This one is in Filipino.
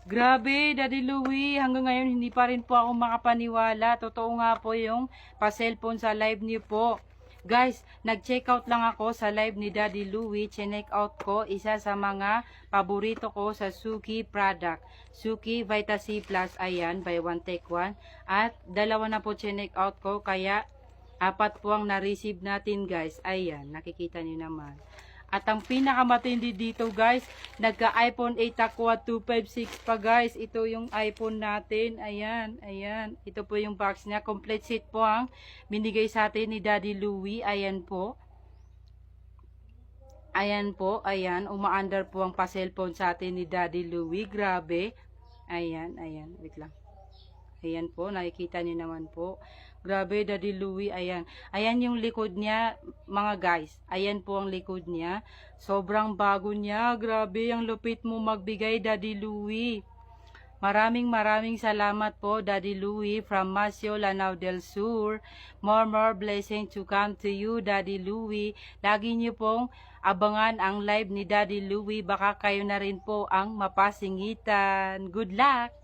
Grabe, Daddy Louie, hanggang ngayon hindi pa rin po ako makapaniwala. Totoo nga po yung pa-cellphone sa live niyo po. Guys, nag-check out lang ako sa live ni Daddy Louie. Check out ko isa sa mga paborito ko sa Suki product. Suki Vita C Plus, ayan, buy one take one. At dalawa na po check out ko, kaya apat po ang na-receive natin guys. Ayan, nakikita niyo naman. At ang pinakamatindi dito guys, nagka-iPhone 8 ako at 256 pa guys. Ito yung iPhone natin. Ayan, ayan. Ito po yung box niya. Complete set po ang binigay sa atin ni Daddy Louie. Ayan po. Ayan po, ayan. Umaandar po ang pa-cellphone sa atin ni Daddy Louie. Grabe. Ayan, ayan. Wait lang. Ayan po, nakikita niyo naman po. Grabe, Daddy Louie, ayan. Ayan yung likod niya, mga guys. Ayan po ang likod niya. Sobrang bago niya. Grabe, ang lupit mo magbigay, Daddy Louie. Maraming salamat po, Daddy Louie, from Masio, Lanao del Sur. More blessing to come to you, Daddy Louie. Lagi niyo pong abangan ang live ni Daddy Louie. Baka kayo na rin po ang mapasingitan. Good luck!